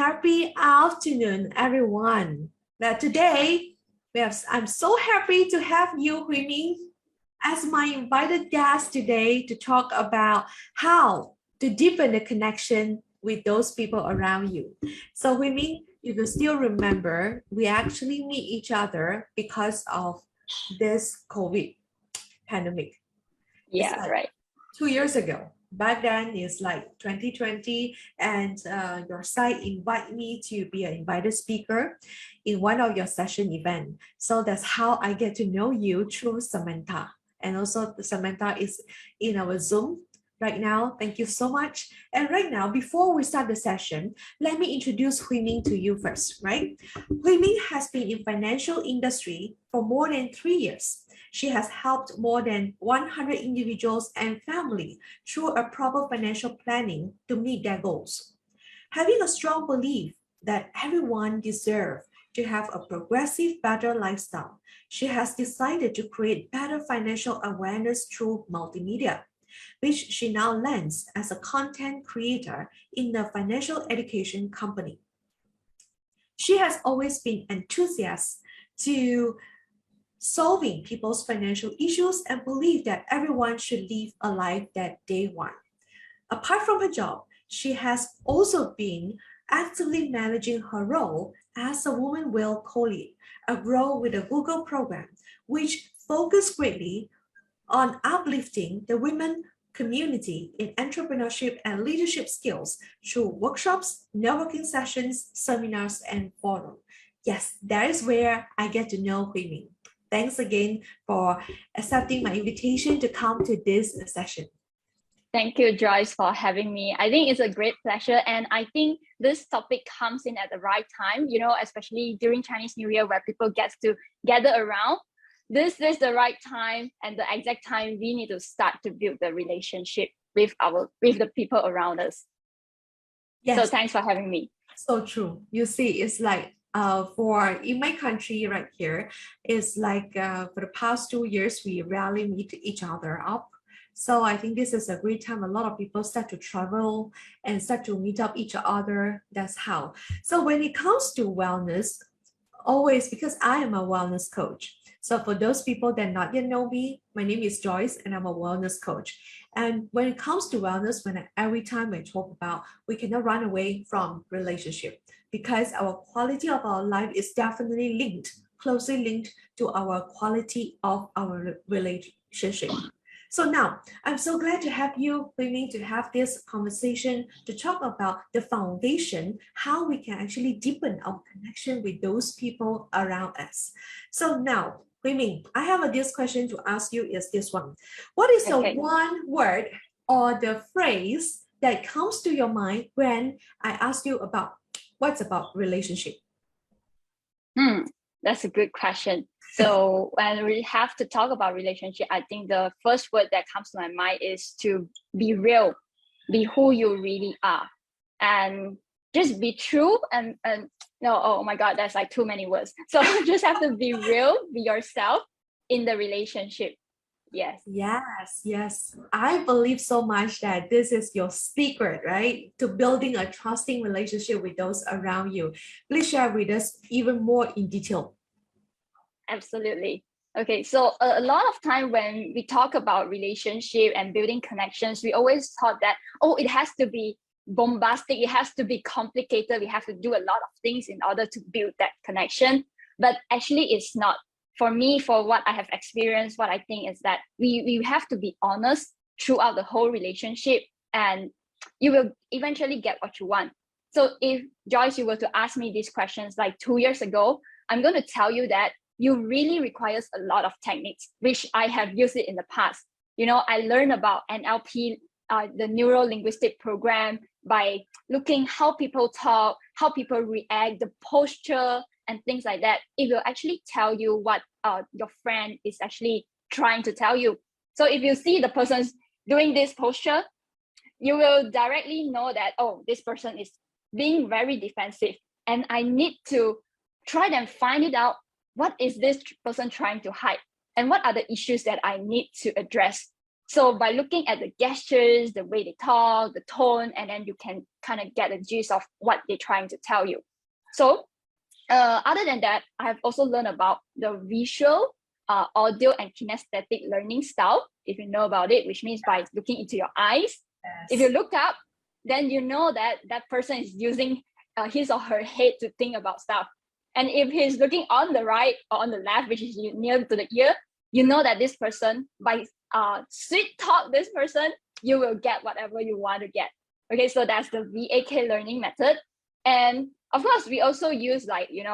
happy afternoon, everyone. Now today, I'm so happy to have you, Hui Ming, as my invited guest today to talk about how to deepen the connection with those people around you. So Hui Ming, you will still remember, we actually meet each other because of this COVID pandemic. It's Yeah, like right. 2 years ago. Back then it's like 2020, and your site invite me to be an invited speaker in one of your session event. So that's how I get to know you through Samantha. And also Samantha is in our Zoom right now. Thank you so much. And right now, before we start the session, let me introduce Hui Ming to you first, right? Hui Ming has been in financial industry for more than 3 years. She has helped more than 100 individuals and families through a proper financial planning to meet their goals. Having a strong belief that everyone deserves to have a progressive, better lifestyle, she has decided to create better financial awareness through multimedia, which she now lends as a content creator in the financial education company. She has always been enthusiastic to solving people's financial issues and believe that everyone should live a life that they want. Apart from her job, she has also been actively managing her role as a Woman Will co-lead, a role with a Google program, which focuses greatly on uplifting the women community in entrepreneurship and leadership skills through workshops, networking sessions, seminars, and forums. Yes, that is where I get to know Hui Ming. Thanks again for accepting my invitation to come to this session. Thank you, Joyce, for having me. I think it's a great pleasure. And I think this topic comes in at the right time, especially during Chinese New Year where people get to gather around. This is the right time and the exact time we need to start to build the relationship with the people around us. Yes. So thanks for having me. So true. You see, it's like in my country right here, it's like for the past 2 years, we rarely meet each other up. So I think this is a great time. A lot of people start to travel and start to meet up each other. That's how. So when it comes to wellness, always, because I am a wellness coach. So for those people that not yet know me, my name is Joyce and I'm a wellness coach. And when it comes to wellness, every time I talk about, we cannot run away from relationship because our quality of our life is definitely closely linked to our quality of our relationship. So now, I'm so glad to have you, Hui Ming, to have this conversation to talk about the foundation, how we can actually deepen our connection with those people around us. So now, Hui Ming, I have this question to ask you is this one. What is the one word or the phrase that comes to your mind when I ask you about what's about relationship? That's a good question. So when we have to talk about relationship, I think the first word that comes to my mind is to be real, be who you really are, and just be true. And no, oh my God, that's like too many words. So just have to be real, be yourself in the relationship. Yes. Yes. I believe so much that this is your secret, right? To building a trusting relationship with those around you. Please share with us even more in detail. Absolutely. Okay, so a lot of time when we talk about relationship and building connections, we always thought that, it has to be bombastic, it has to be complicated, we have to do a lot of things in order to build that connection. But actually it's not. For me, for what I have experienced, what I think is that we have to be honest throughout the whole relationship, and you will eventually get what you want. So if Joyce, you were to ask me these questions like 2 years ago, I'm going to tell you that you really requires a lot of techniques, which I have used it in the past. I learned about NLP, the neuro-linguistic program, by looking how people talk, how people react, the posture, and things like that. It will actually tell you what your friend is actually trying to tell you. So if you see the person doing this posture, you will directly know that, this person is being very defensive. And I need to try and find it out. What is this person trying to hide? And what are the issues that I need to address? So by looking at the gestures, the way they talk, the tone, and then you can kind of get a gist of what they're trying to tell you. So other than that, I have also learned about the visual, audio, and kinesthetic learning style, if you know about it, which means by looking into your eyes. Yes. If you look up, then you know that that person is using his or her head to think about stuff. And if he's looking on the right or on the left, which is near to the ear, you know that this person, by sweet talk this person, you will get whatever you want to get. Okay, so that's the VAK learning method. And of course, we also use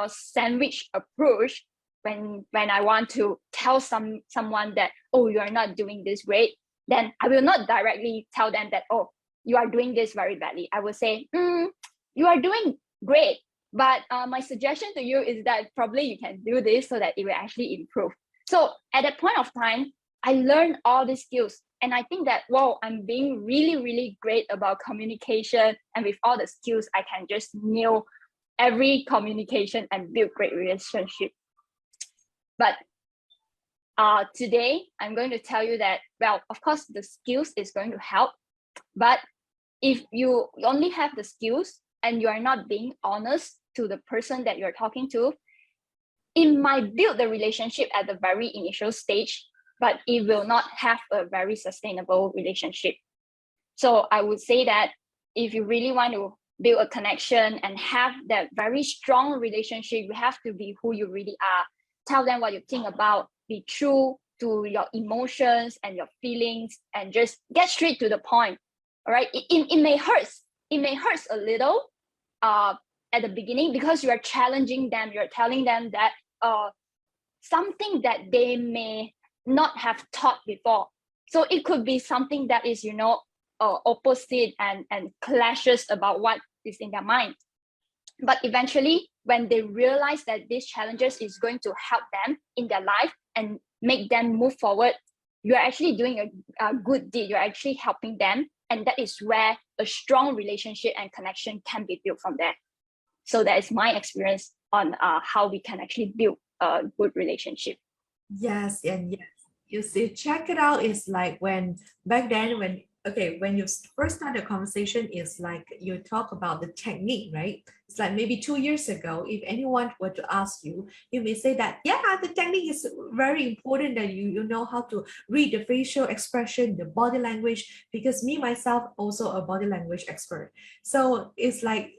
sandwich approach when I want to tell someone that, oh, you are not doing this great. Then I will not directly tell them that, oh, you are doing this very badly. I will say, you are doing great. But my suggestion to you is that probably you can do this so that it will actually improve. So at that point of time, I learned all these skills. And I think that, wow, I'm being really, really great about communication. And with all the skills, I can just nail every communication and build great relationship. But today, I'm going to tell you that, well, of course, the skills is going to help. But if you only have the skills and you are not being honest to the person that you're talking to, it might build the relationship at the very initial stage, but it will not have a very sustainable relationship. So I would say that if you really want to build a connection and have that very strong relationship, you have to be who you really are. Tell them what you think about, be true to your emotions and your feelings, and just get straight to the point. All right, it may hurt. It may hurt a little at the beginning because you are challenging them. You're telling them that something that they may not have thought before. So it could be something that is, opposite and clashes about what is in their mind. But eventually, when they realize that these challenges is going to help them in their life and make them move forward, you're actually doing a good deed. You're actually helping them. And that is where a strong relationship and connection can be built from there. So that is my experience on how we can actually build a good relationship. Yes, and yes. You see, check it out. It's like when back then, when you first start the conversation, is like you talk about the technique, right? It's like maybe 2 years ago, if anyone were to ask you, you may say that, yeah, the technique is very important, that you know how to read the facial expression, the body language, because me myself also a body language expert. So it's like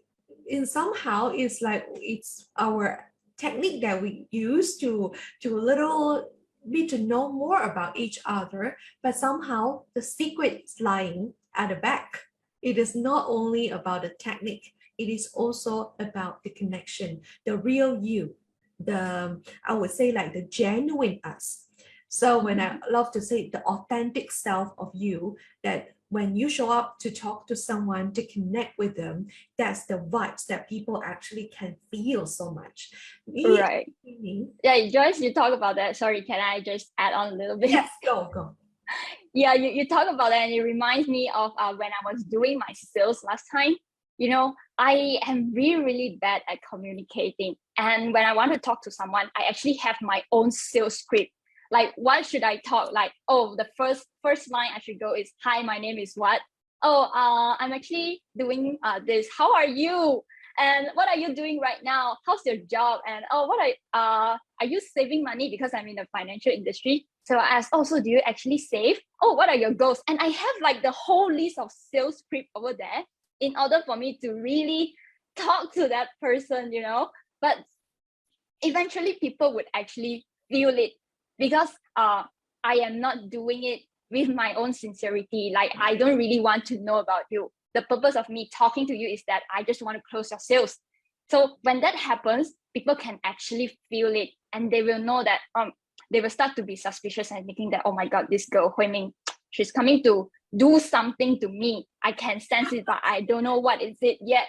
somehow it's like it's our technique that we use to little bit to know more about each other, but somehow the secret is lying at the back. It is not only about the technique, it is also about the connection, the real you, I would say like the genuine us. So when I love to say the authentic self of you, that when you show up to talk to someone, to connect with them, that's the vibes that people actually can feel so much. Right. Yeah, Joyce, you talk about that. Sorry, can I just add on a little bit? Yes, go. Yeah, you talk about that, and it reminds me of when I was doing my sales last time. I am really, really bad at communicating. And when I want to talk to someone, I actually have my own sales script. Like, what should I talk? Like, oh, the first line I should go is, hi, my name is what? Oh, I'm actually doing this. How are you? And what are you doing right now? How's your job? And oh, are you saving money? Because I'm in the financial industry. So I asked, oh, so do you actually save? Oh, what are your goals? And I have like the whole list of sales script over there in order for me to really talk to that person, But eventually people would actually feel it, because I am not doing it with my own sincerity. Like, I don't really want to know about you. The purpose of me talking to you is that I just want to close your sales. So when that happens, people can actually feel it, and they will know that they will start to be suspicious and thinking that, oh my God, this girl, Hui Ming, she's coming to do something to me. I can sense it, but I don't know what is it yet.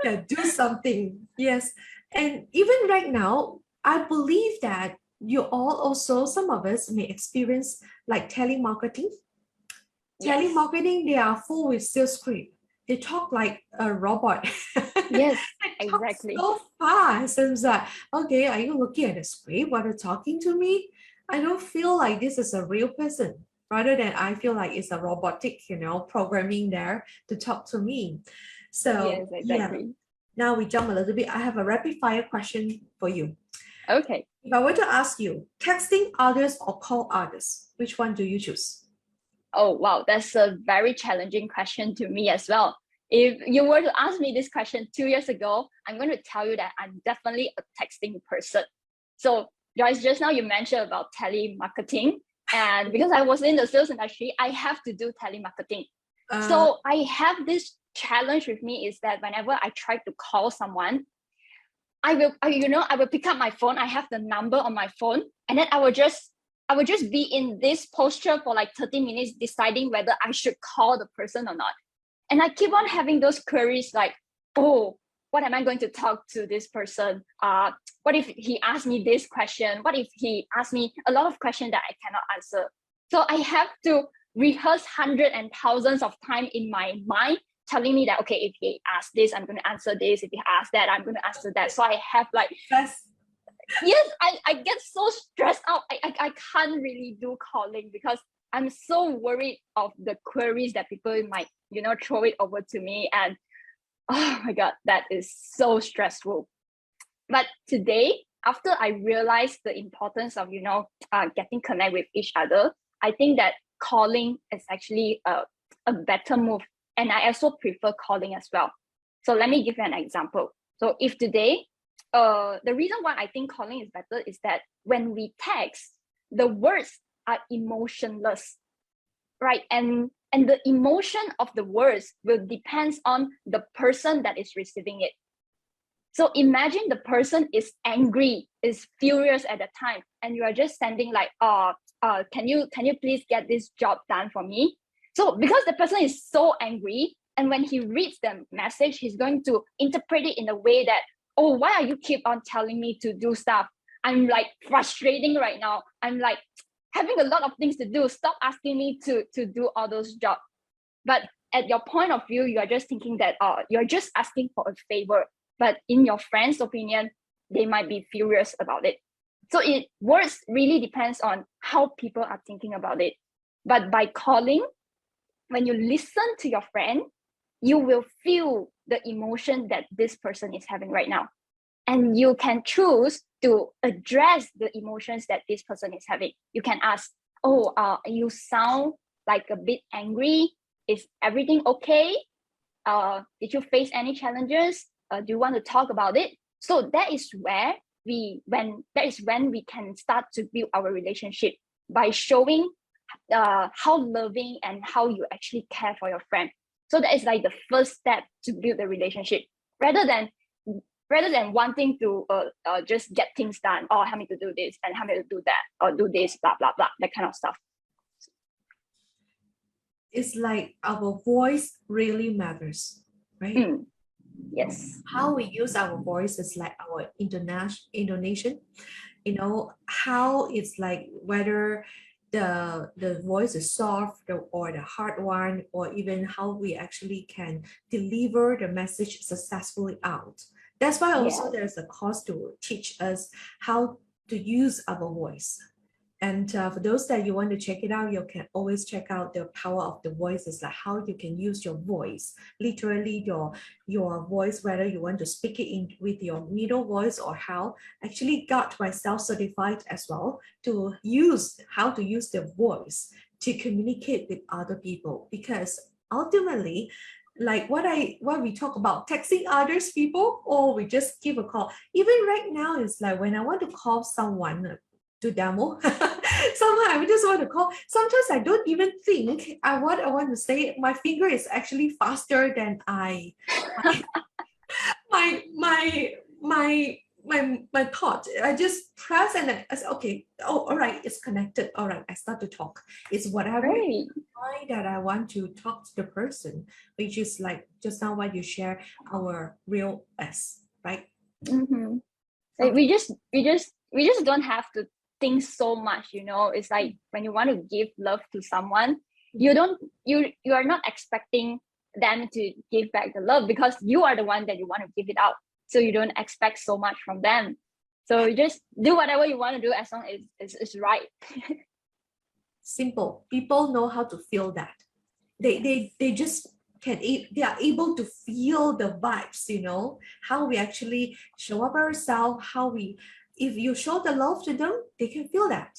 Yeah, do something. Yes. And even right now, I believe that you all also, some of us may experience like telemarketing. Yes. Telemarketing, they are full with sales script. They talk like a robot. Yes, they talk exactly. so fast. And it's like, okay, are you looking at the script while you're talking to me? I don't feel like this is a real person. rather than I feel like it's a robotic, programming there to talk to me. So Yes, yeah, exactly. now we jump a little bit. I have a rapid fire question for you. Okay. If I were to ask you, texting others or call others, which one do you choose? Oh, wow. That's a very challenging question to me as well. If you were to ask me this question 2 years ago, I'm going to tell you that I'm definitely a texting person. So, Joyce, just now you mentioned about telemarketing. And because I was in the sales industry, I have to do telemarketing. Uh, So I have this challenge with me is that whenever I try to call someone, I will pick up my phone. I have the number on my phone, and then I will just be in this posture for like 30 minutes, deciding whether I should call the person or not. And I keep on having those queries like, oh, what am I going to talk to this person? What if he asks me this question? What if he asks me a lot of questions that I cannot answer? So I have to rehearse hundreds and thousands of time in my mind, telling me that, okay, if he asks this, I'm going to answer this. If he asks that, I'm going to answer that. So I have like, that's yes, I get so stressed out. I can't really do calling because I'm so worried of the queries that people might, throw it over to me. And oh my God, that is so stressful. But today, after I realized the importance of, getting connect with each other, I think that calling is actually a better move. And I also prefer calling as well. So let me give you an example. So if today, the reason why I think calling is better is that when we text, the words are emotionless, right? And the emotion of the words will depends on the person that is receiving it. So imagine the person is angry, is furious at the time, and you are just sending like, can you please get this job done for me? So because the person is so angry, and when he reads the message, he's going to interpret it in a way that, oh, why are you keep on telling me to do stuff? I'm like frustrating right now. I'm like having a lot of things to do. Stop asking me to do all those jobs. But at your point of view, you are just thinking that you're just asking for a favor. But in your friend's opinion, they might be furious about it. So words really depends on how people are thinking about it. But by calling, when you listen to your friend, you will feel the emotion that this person is having right now. And you can choose to address the emotions that this person is having. You can ask, oh, you sound like a bit angry. Is everything okay? Did you face any challenges? Do you want to talk about it? So that is when we can start to build our relationship by showing how loving and how you actually care for your friend. So that is like the first step to build the relationship, rather than wanting to just get things done, or help me to do this and help me to do that, or do this, blah blah blah, that kind of stuff. it's like our voice really matters, right? Yes. How we use our voice is like our intonation, how it's like whether the voice is soft or the hard one, or even how we actually can deliver the message successfully out. That's why also Yeah. there's a course to teach us how to use our voice. And for those that you want to check it out, you can always check out the power of the voice. Is like how you can use your voice, literally your voice, whether you want to speak it in with your middle voice or how. Actually got myself certified as well to use how to use the voice to communicate with other people, because ultimately, like what we talk about texting others people, or we just give a call. Even right now, it's like when I want to call someone to demo. Somehow I just want to call. Sometimes I don't even think what I want to say. My finger is actually faster than my my my my thought. I just press and I say, okay, oh, all right, it's connected. All right, I start to talk. It's whatever Right. that I want to talk to the person, which is like just now what you share, our real S, right? Mm-hmm. Like Okay. we just don't have to think so much, it's like when you want to give love to someone, you are not expecting them to give back the love, because you are the one that you want to give it out, so you don't expect so much from them. So you just do whatever you want to do as long as it's right. Simple. People know how to feel that. They just they are able to feel the vibes, how we actually show up ourselves, if you show the love to them, they can feel that.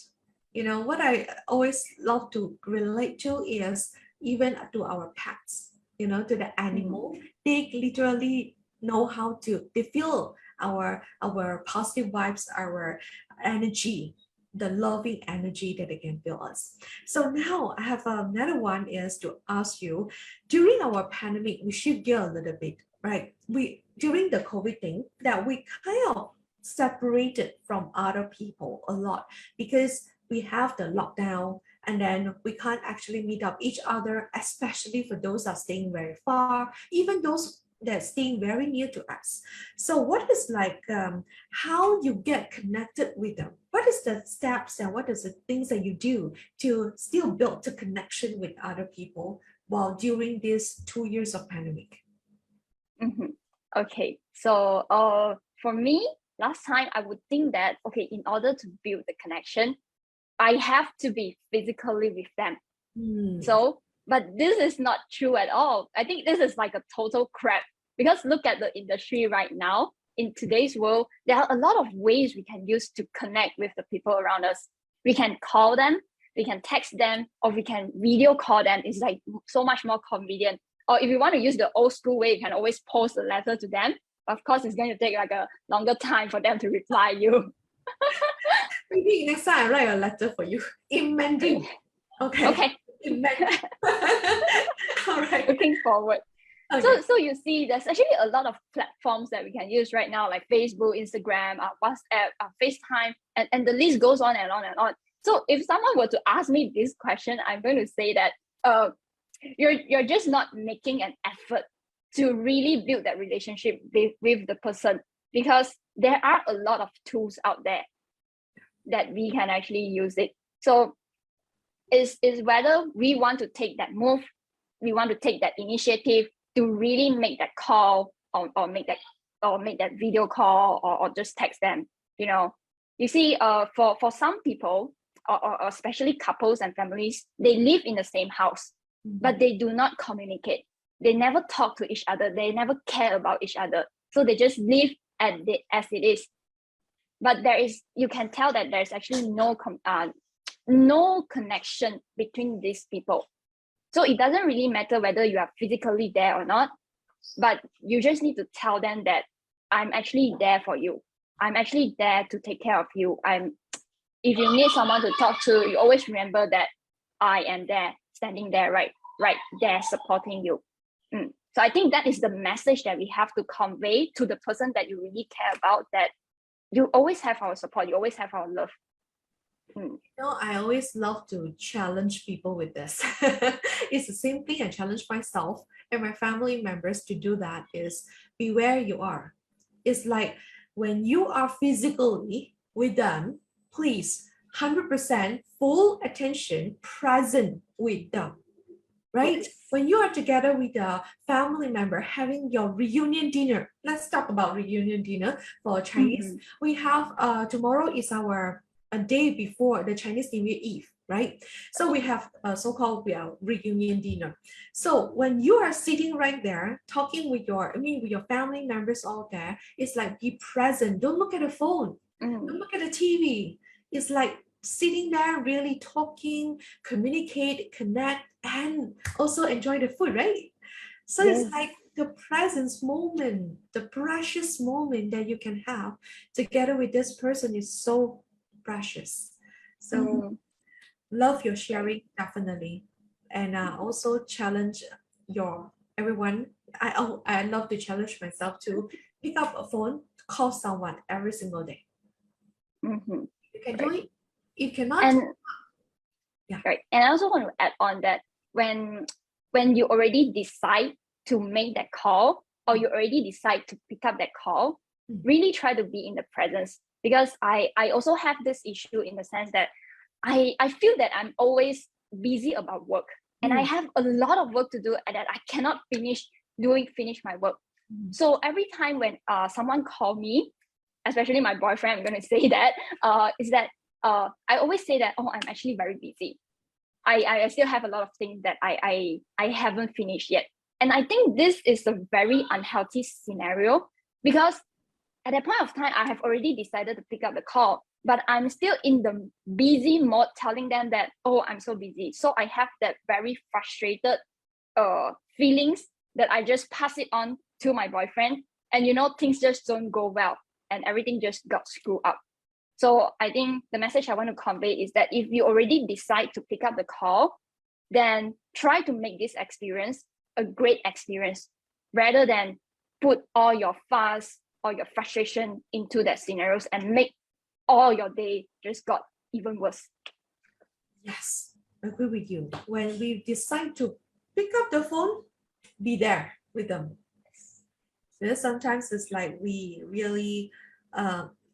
What I always love to relate to is even to our pets, to the animal. They literally know how to, they feel our positive vibes, our energy, the loving energy that they can feel us. So now I have another one is to ask you, during our pandemic, we shift gear a little bit, right? During the COVID thing, that we kind of separated from other people a lot because we have the lockdown, and then we can't actually meet up each other, especially for those that are staying very far, even those that are staying very near to us. So what is like how you get connected with them? What is the steps and what is the things that you do to still build the connection with other people while during these 2 years of pandemic? Okay, so for me, last time I would think that, okay, in order to build the connection, I have to be physically with them. So, but this is not true at all. I think this is like a total crap, because look at the industry right now. In today's world, there are a lot of ways we can use to connect with the people around us. We can call them, we can text them, or we can video call them. It's like so much more convenient. Or if you want to use the old school way, you can always post a letter to them. Of course, it's going to take like a longer time for them to reply you. Maybe next time I write a letter for you in Mandarin. Okay. In Mandarin. All right. Looking forward. Okay. So you see, there's actually a lot of platforms that we can use right now, like Facebook, Instagram, WhatsApp, FaceTime, and the list goes on and on and on. So if someone were to ask me this question, I'm going to say that you're just not making an effort to really build that relationship with the person, because there are a lot of tools out there that we can actually use it. So is whether we want to take that move, we want to take that initiative to really make that call or make that video call or just text them. You see, for some people or especially couples and families, they live in the same house, but they do not communicate. They never talk to each other. They never care about each other. So they just live as it is. But you can tell that there's actually no connection between these people. So it doesn't really matter whether you are physically there or not, but you just need to tell them that I'm actually there for you. I'm actually there to take care of you. If you need someone to talk to, you always remember that I am there, standing there, right there, supporting you. So I think that is the message that we have to convey to the person that you really care about, that you always have our support, you always have our love. I always love to challenge people with this. It's the same thing I challenge myself and my family members to do. That is, be where you are. It's like when you are physically with them, please 100% full attention, present with them, right? Yes. When you are together with a family member having your reunion dinner, let's talk about reunion dinner for Chinese. We have tomorrow is our a day before the Chinese New Year Eve, right? So we have so-called reunion dinner. So when you are sitting right there talking with your family members all there, it's like be present. Don't look at the phone. Don't look at the TV. It's like sitting there, really talking, communicate, connect, and also enjoy the food, right? So yes. It's like the presence moment, the precious moment that you can have together with this person is so precious. So love your sharing, definitely, and also challenge everyone. I love to challenge myself to pick up a phone, call someone every single day. You can do it. You cannot. Right. And I also want to add on that when you already decide to make that call, or you already decide to pick up that call, really try to be in the presence. Because I also have this issue in the sense that I feel that I'm always busy about work, and I have a lot of work to do, and that I cannot finish my work. So every time when someone call me, especially my boyfriend, I'm going to say that is that I always say that, oh, I'm actually very busy. I still have a lot of things that I haven't finished yet. And I think this is a very unhealthy scenario, because at that point of time, I have already decided to pick up the call, but I'm still in the busy mode telling them that, oh, I'm so busy. So I have that very frustrated feelings that I just pass it on to my boyfriend. And, you know, things just don't go well and everything just got screwed up. So I think the message I want to convey is that if you already decide to pick up the call, then try to make this experience a great experience, rather than put all your fuss or your frustration into that scenarios and make all your day just got even worse. Yes, I agree with you. When we decide to pick up the phone, be there with them. Because sometimes it's like we really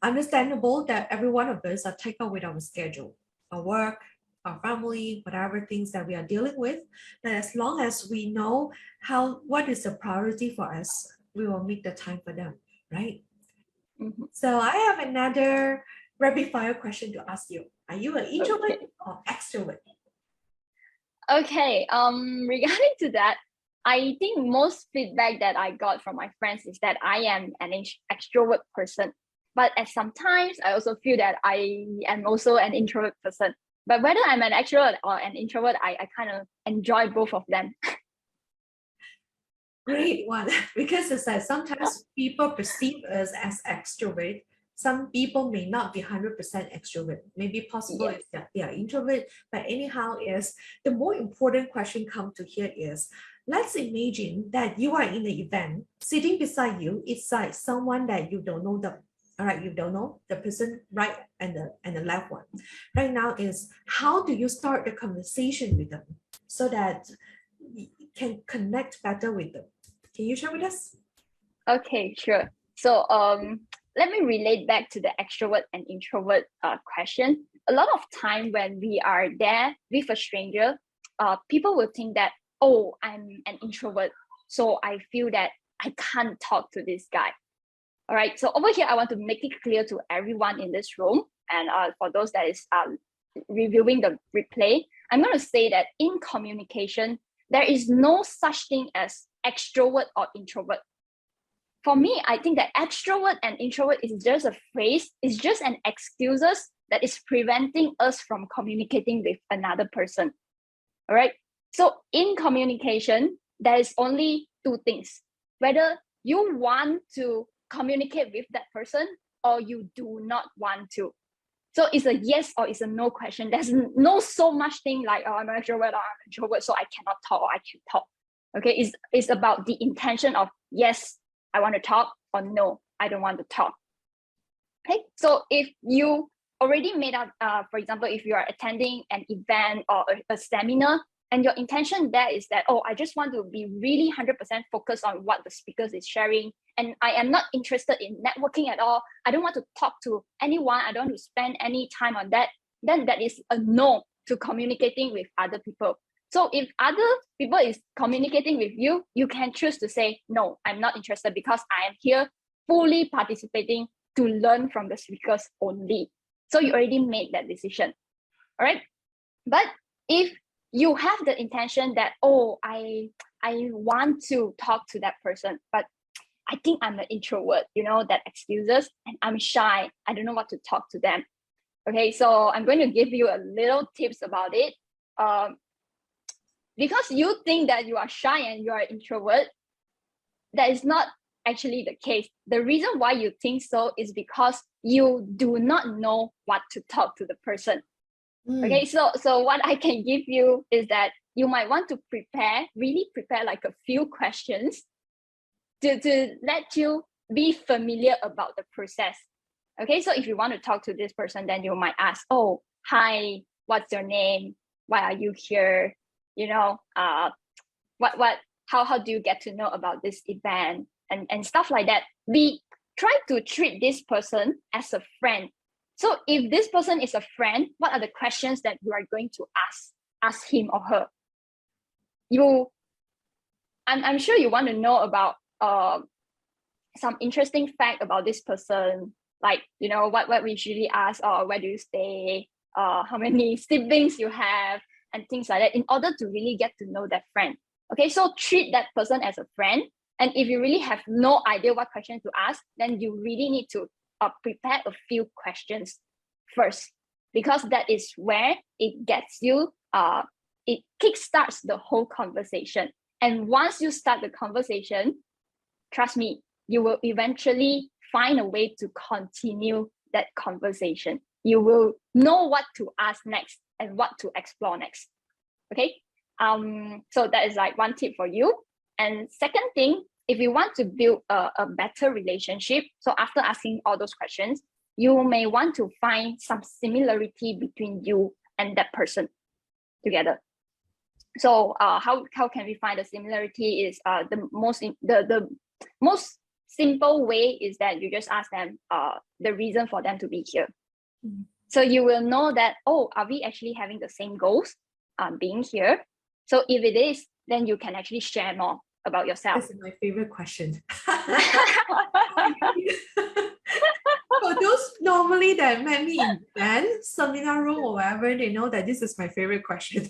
understandable that every one of us are taken up with our schedule, our work, our family, whatever things that we are dealing with. But as long as we know what is the priority for us, we will make the time for them, right? Mm-hmm. So I have another rapid fire question to ask you. Are you an introvert or extrovert? Okay, regarding to that, I think most feedback that I got from my friends is that I am an extrovert person. But at sometimes I also feel that I am also an introvert person. But whether I'm an extrovert or an introvert, I kind of enjoy both of them. Great one. Because it's like sometimes people perceive us as extrovert. Some people may not be 100% extrovert. Maybe possible Yes. is that they are introvert. But anyhow, is the more important question come to here is, let's imagine that you are in the event, sitting beside you, it's like someone that you don't know them. All right, you don't know the person right and the left one. Right now is, how do you start the conversation with them so that you can connect better with them? Can you share with us? Okay, sure. So let me relate back to the extrovert and introvert question. A lot of time when we are there with a stranger, people will think that, oh, I'm an introvert, so I feel that I can't talk to this guy. All right. So over here, I want to make it clear to everyone in this room, and for those that is reviewing the replay, I'm going to say that in communication, there is no such thing as extrovert or introvert. For me, I think that extrovert and introvert is just a phrase, it's just an excuses that is preventing us from communicating with another person. All right. So in communication, there is only two things: whether you want to communicate with that person or you do not want to. So it's a yes or it's a no question. There's no so much thing like, oh, I'm an extrovert or I'm an introvert, so I cannot talk or I can talk. Okay, it's about the intention of yes, I want to talk, or no, I don't want to talk. Okay, so if you already made up, for example, if you are attending an event or a seminar, and your intention there is that, oh, I just want to be really 100% focused on what the speakers is sharing, and I am not interested in networking at all. I don't want to talk to anyone. I don't want to spend any time on that. Then that is a no to communicating with other people. So if other people is communicating with you, you can choose to say, no, I'm not interested because I am here fully participating to learn from the speakers only. So you already made that decision. All right. But if you have the intention that, oh, I want to talk to that person, but I think I'm an introvert, you know, that excuses, and I'm shy. I don't know what to talk to them. Okay, so I'm going to give you a little tips about it. Because you think that you are shy and you are an introvert, that is not actually the case. The reason why you think so is because you do not know what to talk to the person. Okay, so what I can give you is that you might want to really prepare like a few questions to let you be familiar about the process. Okay, so if you want to talk to this person, then you might ask, oh, hi, what's your name? Why are you here? You know, how do you get to know about this event and stuff like that. We try to treat this person as a friend. So if this person is a friend, what are the questions that you are going to ask him or her? I'm sure you want to know about some interesting fact about this person, like, you know, what we usually ask, or where do you stay, how many siblings you have, and things like that in order to really get to know that friend. Okay, so treat that person as a friend. And if you really have no idea what question to ask, then you really need to prepare a few questions first, because that is where it gets you, it kickstarts the whole conversation. And once you start the conversation, trust me, you will eventually find a way to continue that conversation. You will know what to ask next and what to explore next. Okay. So that is like one tip for you. And second thing, if you want to build a better relationship, so after asking all those questions, you may want to find some similarity between you and that person together. So how can we find a similarity is the most simple way is that you just ask them the reason for them to be here. Mm-hmm. So you will know that, oh, are we actually having the same goals being here? So if it is, then you can actually share more about yourself. This is my favorite question. For those normally that met me in band, seminar room or wherever, they know that this is my favorite question.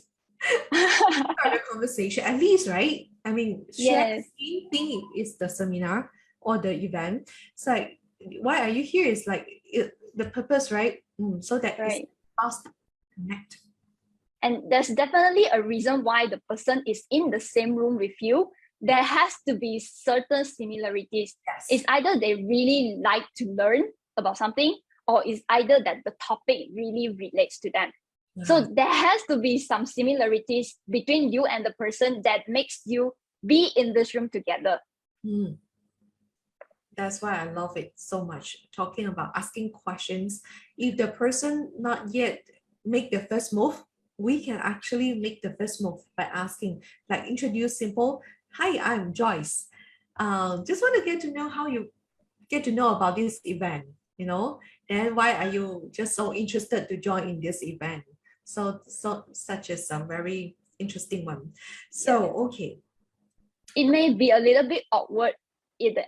Start the conversation, at least, right? I mean, share yes. the same thing is the seminar or the event. It's like, why are you here? It's like the purpose, right? So that right. it's fast to connect. And there's definitely a reason why the person is in the same room with you. There has to be certain similarities. Yes. It's either they really like to learn about something, or it's either that the topic really relates to them. Yeah. So there has to be some similarities between you and the person that makes you be in this room together. That's why I love it so much, talking about asking questions. If the person not yet make the first move, we can actually make the first move by asking, like introduce simple, hi, I'm Joyce. Just want to get to know how you get to know about this event, then why are you just so interested to join in this event? So such as a very interesting one. So, yeah. Okay. It may be a little bit awkward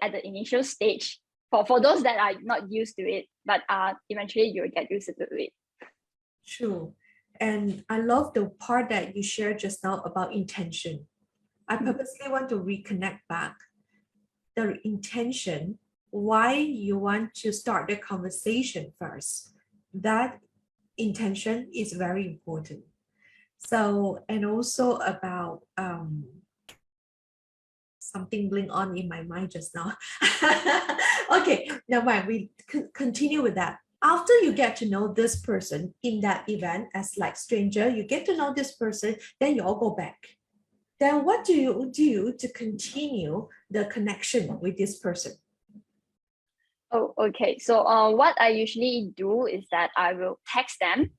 at the initial stage for those that are not used to it, but eventually you'll get used to it. True. And I love the part that you shared just now about intention. I purposely want to reconnect back the intention, why you want to start the conversation first. That intention is very important. So, and also about something blink on in my mind just now. Okay, never mind. We continue with that. After you get to know this person in that event as like stranger, you get to know this person, then you all go back. Then what do you do to continue the connection with this person? Oh, okay. So what I usually do is that I will text them.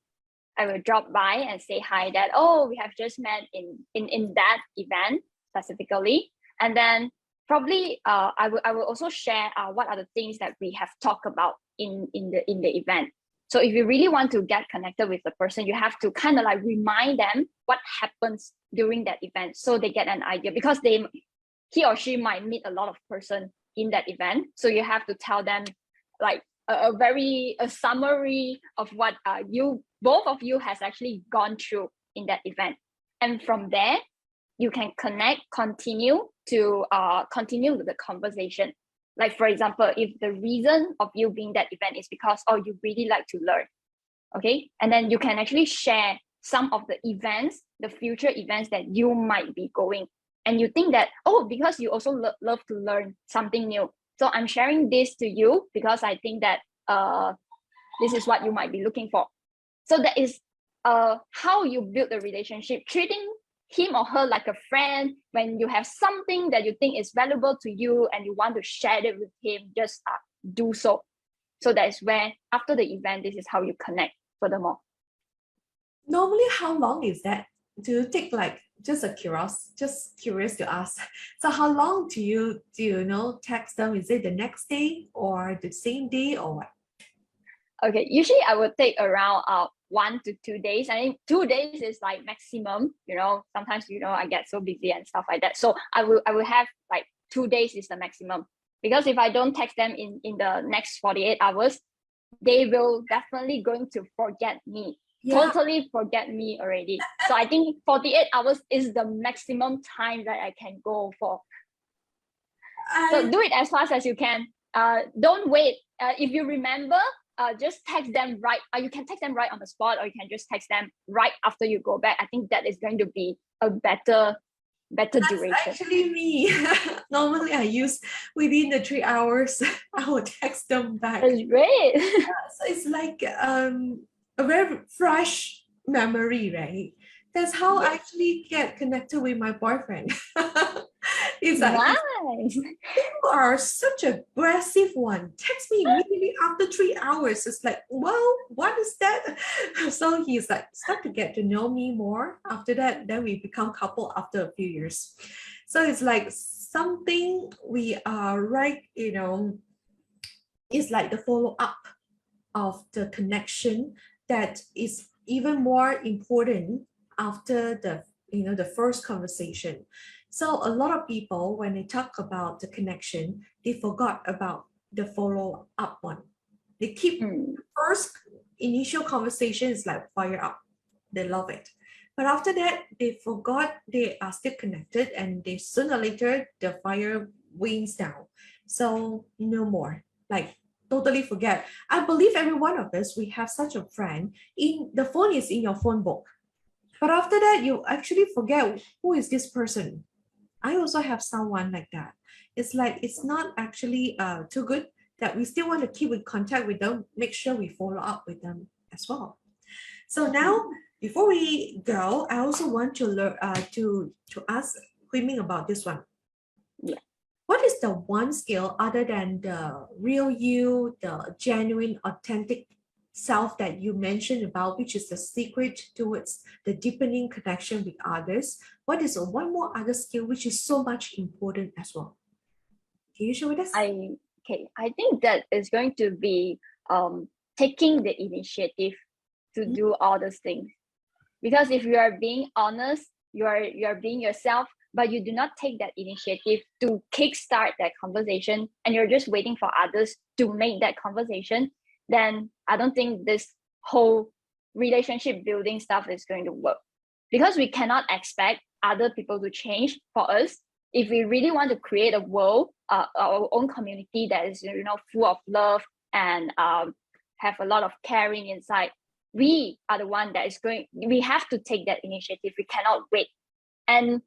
I will drop by and say hi that, oh, we have just met in that event specifically. And then probably I will also share what are the things that we have talked about in the event. So if you really want to get connected with the person, you have to kind of like remind them what happens during that event, so they get an idea, because he or she might meet a lot of person in that event. So you have to tell them like a summary of what both of you has actually gone through in that event. And from there, you can continue with the conversation. Like, for example, if the reason of you being that event is because, oh, you really like to learn, okay? And then you can actually share some of the events, the future events that you might be going. And you think that, oh, because you also love to learn something new. So I'm sharing this to you because I think that this is what you might be looking for. So that is how you build the relationship, treating him or her like a friend. When you have something that you think is valuable to you and you want to share it with him, just do so. So that is where, after the event, this is how you connect furthermore. Normally, how long is that? Do you take like just curious to ask? So how long do you text them? Is it the next day or the same day or what? Okay, usually I would take around 1 to 2 days. I think 2 days is like maximum. Sometimes I get so busy and stuff like that. So I will have like 2 days is the maximum, because if I don't text them in the next 48 hours, they will definitely going to forget me. totally forget me already. So I think 48 hours is the maximum time that I can go for. So do it as fast as you can. Don't wait. If you remember, just text them right. You can text them right on the spot, or you can just text them right after you go back. I think that is going to be a better duration. Actually me. Normally I use within the 3 hours, I will text them back. That's great. So it's like a very fresh memory, right? That's how I actually get connected with my boyfriend. It's like, nice. you are such a aggressive one. Text me immediately after 3 hours. It's like, well, what is that? So he's like, start to get to know me more. After that, then we become couple after a few years. So it's like something we are right, it's like the follow-up of the connection that is even more important after the first conversation. So a lot of people, when they talk about the connection, they forgot about the follow-up one. They keep first initial conversation is like fire up. They love it. But after that, they forgot they are still connected, and they sooner or later the fire wings down. So no more. Like totally forget. I believe every one of us, we have such a friend. The phone is in your phone book. But after that, you actually forget who is this person. I also have someone like that. It's like, it's not actually too good that we still want to keep in contact with them, make sure we follow up with them as well. So now, before we go, I also want to learn to ask Hui Ming about this one. Yeah. What is the one skill other than the real you, the genuine, authentic self that you mentioned about, which is the secret towards the deepening connection with others? What is one more other skill which is so much important as well? Can you share with us? I think that is going to be taking the initiative to do all those things. Because if you are being honest, you are being yourself, but you do not take that initiative to kickstart that conversation, and you're just waiting for others to make that conversation, then I don't think this whole relationship building stuff is going to work. Because we cannot expect other people to change for us. If we really want to create a world, our own community that is full of love and have a lot of caring inside, we are the one that is we have to take that initiative. We cannot wait. And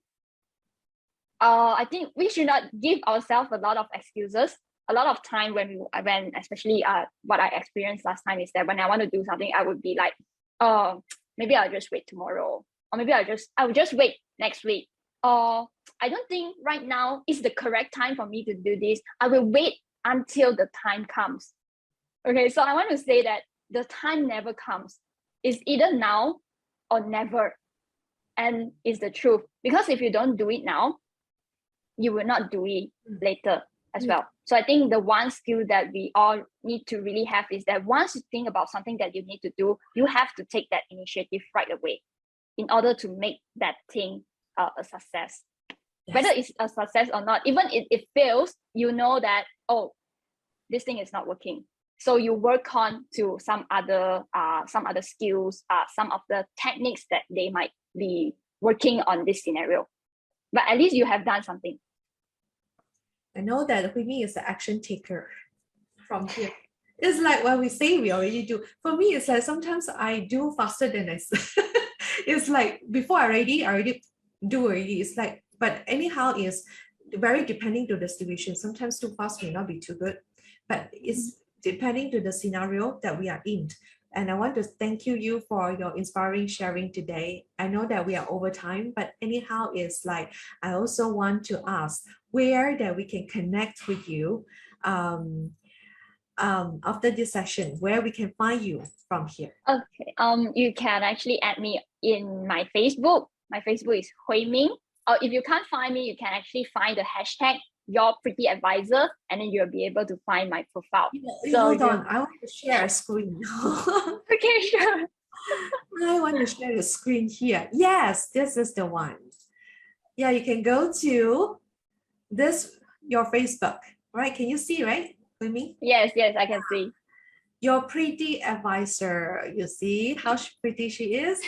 I think we should not give ourselves a lot of excuses. A lot of time when especially what I experienced last time is that when I want to do something, I would be like, oh, maybe I'll just wait tomorrow, or maybe I will just wait next week, or I don't think right now is the correct time for me to do this. I will wait until the time comes. Okay, so I want to say that the time never comes. It's either now or never. And it's the truth. Because if you don't do it now, you will not do it later as well. So I think the one skill that we all need to really have is that once you think about something that you need to do, you have to take that initiative right away in order to make that thing a success. Yes. Whether it's a success or not, even if it fails, you know that, oh, this thing is not working. So you work on to some other skills, some of the techniques that they might be working on this scenario. But at least you have done something. I know that Hui Ming is the action taker from here. It's like when we say we already do. For me, it's like sometimes I do faster than I say. It's like before I already do already. It's like, but anyhow, it's very depending to the situation. Sometimes too fast may not be too good, but it's depending to the scenario that we are in. And I want to thank you for your inspiring sharing today. I know that we are over time, but anyhow, it's like, I also want to ask where that we can connect with you after this session, where we can find you from here. Okay, you can actually add me in my Facebook. My Facebook is Hui Ming. Or if you can't find me, you can actually find the hashtag Your Pretty Advisor, and then you'll be able to find my profile. Hold on, I want to share a screen. Okay, sure. I want to share the screen here. Yes, this is the one. Yeah, you can go to your Facebook, right? Can you see, right, with me? Yes, I can see. your pretty advisor. You see how pretty she is?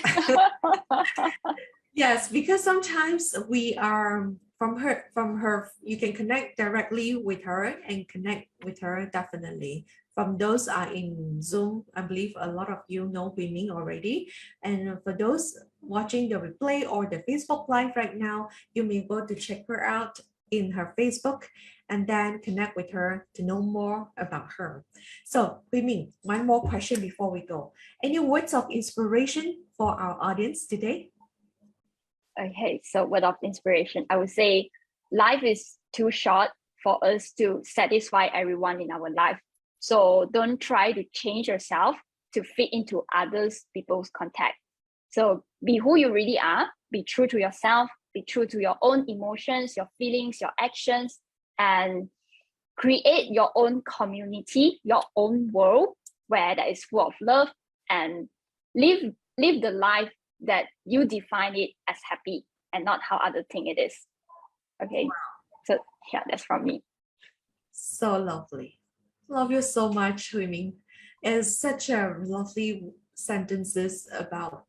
Yes, because sometimes we are from her, you can connect directly with her and connect with her definitely. From those are in Zoom, I believe a lot of you know Hui Ming already. And for those watching the replay or the Facebook Live right now, you may go to check her out in her Facebook and then connect with her to know more about her. So Hui Ming, one more question before we go. Any words of inspiration for our audience today? Okay, so word of inspiration, I would say life is too short for us to satisfy everyone in our life. So don't try to change yourself to fit into others people's contact. So be who you really are, be true to yourself, be true to your own emotions, your feelings, your actions, and create your own community, your own world where that is full of love, and live the life that you define it as happy and not how other think it is. Okay. Wow. So yeah, that's from me. So lovely. Love you so much, Hui Ming. It's such a lovely sentences about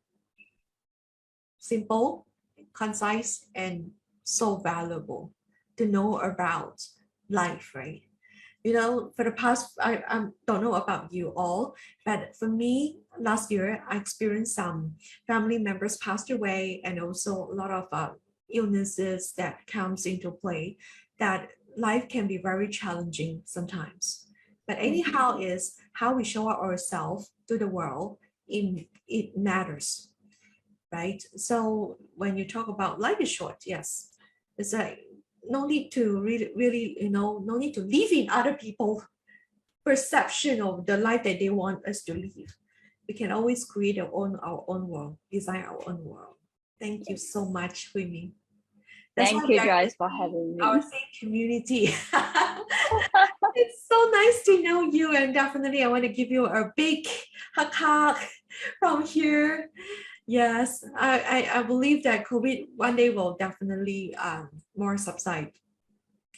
simple, concise, and so valuable to know about life, right? You know, for the past, I don't know about you all, but for me, last year, I experienced some family members passed away and also a lot of illnesses that comes into play, that life can be very challenging sometimes. But anyhow is how we show ourselves to the world, it matters, right? So when you talk about life is short, yes, it's like no need to really, no need to live in other people's perception of the life that they want us to live. We can always create our own world, design our own world. Thank you so much, Hui Ming. That's Thank why we you are guys for having me. our same community. It's so nice to know you, and definitely I want to give you a big hug from here. Yes, I believe that COVID one day will definitely more subside,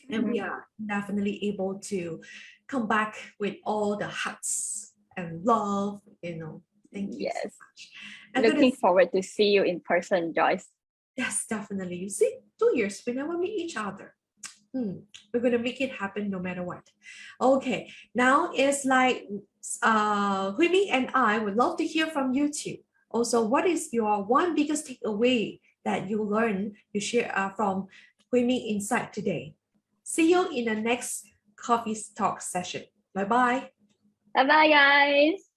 and we are definitely able to come back with all the hugs and love. Thank you so Yes. much. And Looking forward to see you in person, Joyce. yes, definitely. You see, 2 years we never meet each other. We're gonna make it happen no matter what. Okay, now it's like Hui Ming and I would love to hear from you too. Also, what is your one biggest takeaway that you learned, you share from Hui Ming Insight today? See you in the next coffee talk session. Bye bye. Bye bye, guys.